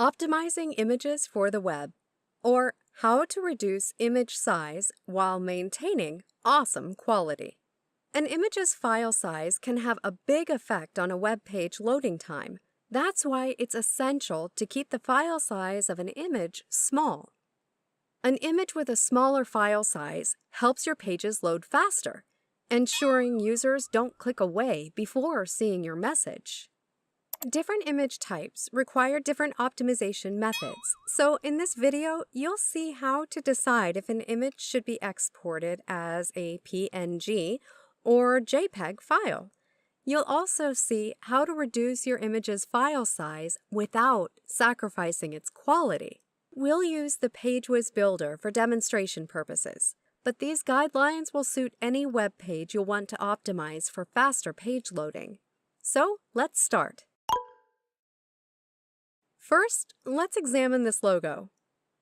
Optimizing images for the web, or how to reduce image size while maintaining awesome quality. An image's file size can have a big effect on a web page loading time. That's why it's essential to keep the file size of an image small. An image with a smaller file size helps your pages load faster, ensuring users don't click away before seeing your message. Different image types require different optimization methods, so in this video, you'll see how to decide if an image should be exported as a PNG or JPEG file. You'll also see how to reduce your image's file size without sacrificing its quality. We'll use the Pagewiz builder for demonstration purposes, but these guidelines will suit any web page you'll want to optimize for faster page loading. So let's start. First, let's examine this logo.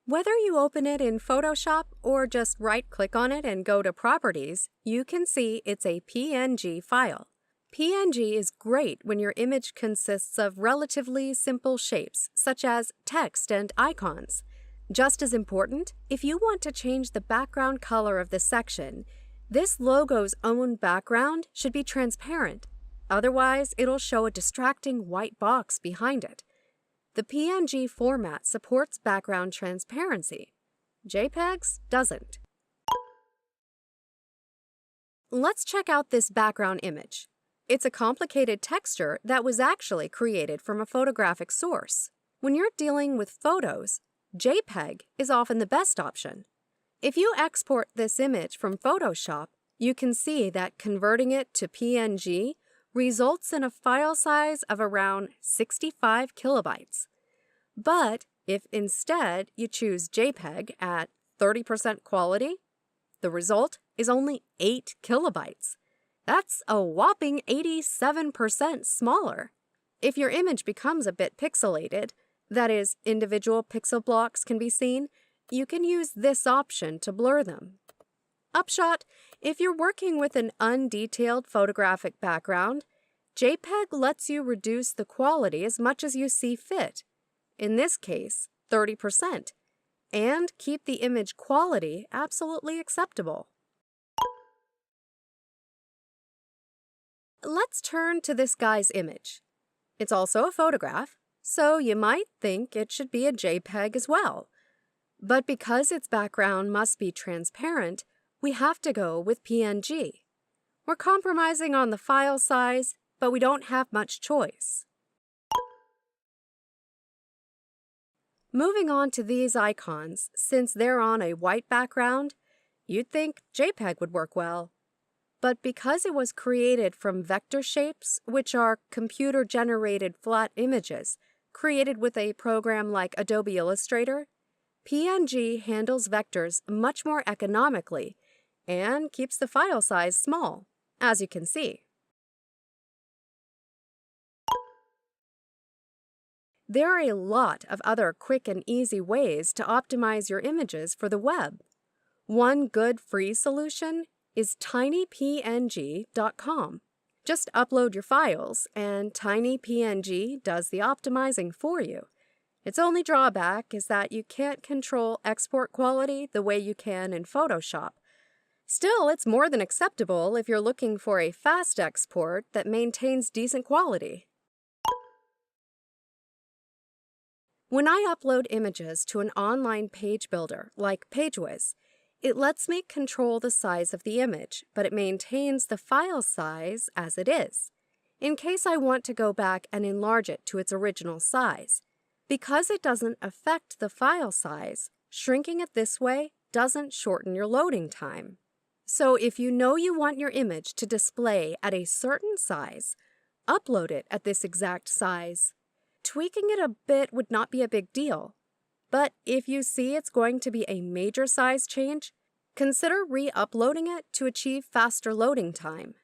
Whether you open it in Photoshop or just right-click on it and go to Properties, you can see it's a PNG file. PNG is great when your image consists of relatively simple shapes, such as text and icons. Just as important, if you want to change the background color of the section, this logo's own background should be transparent. Otherwise, it'll show a distracting white box behind it. The PNG format supports background transparency. JPEGs doesn't. Let's check out this background image. It's a complicated texture that was actually created from a photographic source. When you're dealing with photos, JPEG is often the best option. If you export this image from Photoshop, you can see that converting it to PNG results in a file size of around 65 kilobytes. But if instead you choose JPEG at 30% quality, the result is only 8 kilobytes. That's a whopping 87% smaller. If your image becomes a bit pixelated, that is, individual pixel blocks can be seen, you can use this option to blur them. Upshot, if you're working with an undetailed photographic background, JPEG lets you reduce the quality as much as you see fit, in this case, 30%, and keep the image quality absolutely acceptable. Let's turn to this guy's image. It's also a photograph, so you might think it should be a JPEG as well. But because its background must be transparent, we have to go with PNG. We're compromising on the file size, but we don't have much choice. Moving on to these icons, since they're on a white background, you'd think JPEG would work well. But because it was created from vector shapes, which are computer-generated flat images created with a program like Adobe Illustrator, PNG handles vectors much more economically and keeps the file size small, as you can see. There are a lot of other quick and easy ways to optimize your images for the web. One good free solution is tinypng.com. Just upload your files, and tinypng does the optimizing for you. Its only drawback is that you can't control export quality the way you can in Photoshop. Still, it's more than acceptable if you're looking for a fast export that maintains decent quality. When I upload images to an online page builder like Pagewiz, it lets me control the size of the image, but it maintains the file size as it is, in case I want to go back and enlarge it to its original size. Because it doesn't affect the file size, shrinking it this way doesn't shorten your loading time. So if you know you want your image to display at a certain size, upload it at this exact size. Tweaking it a bit would not be a big deal. But if you see it's going to be a major size change, consider re-uploading it to achieve faster loading time.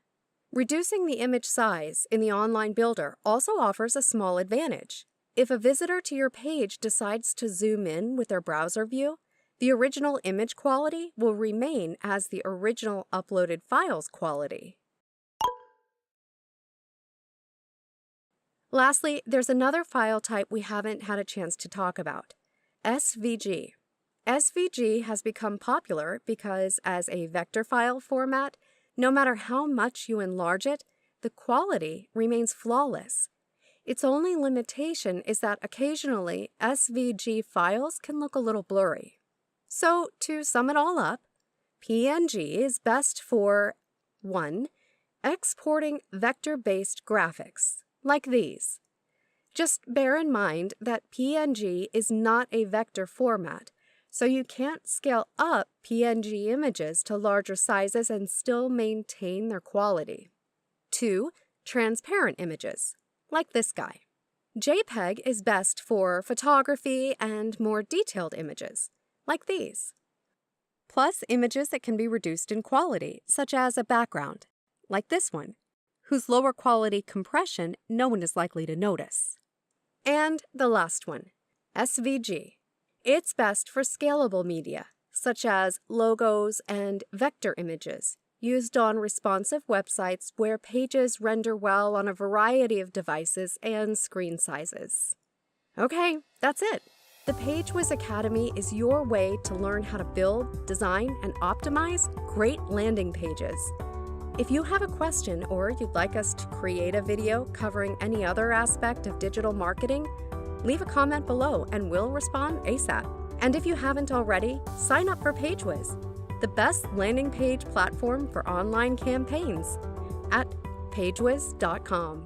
Reducing the image size in the online builder also offers a small advantage. If a visitor to your page decides to zoom in with their browser view, the original image quality will remain as the original uploaded file's quality. Lastly, there's another file type we haven't had a chance to talk about, SVG. SVG has become popular because as a vector file format, no matter how much you enlarge it, the quality remains flawless. Its only limitation is that occasionally SVG files can look a little blurry. So, to sum it all up, PNG is best for 1. Exporting vector-based graphics, like these. Just bear in mind that PNG is not a vector format, so you can't scale up PNG images to larger sizes and still maintain their quality. 2. Transparent images, like this guy. JPEG is best for photography and more detailed images, like these. Plus images that can be reduced in quality, such as a background, like this one, whose lower quality compression no one is likely to notice. And the last one, SVG. It's best for scalable media, such as logos and vector images, used on responsive websites where pages render well on a variety of devices and screen sizes. Okay, that's it. The Pagewiz Academy is your way to learn how to build, design, and optimize great landing pages. If you have a question or you'd like us to create a video covering any other aspect of digital marketing, leave a comment below and we'll respond ASAP. And if you haven't already, sign up for Pagewiz, the best landing page platform for online campaigns, at pagewiz.com.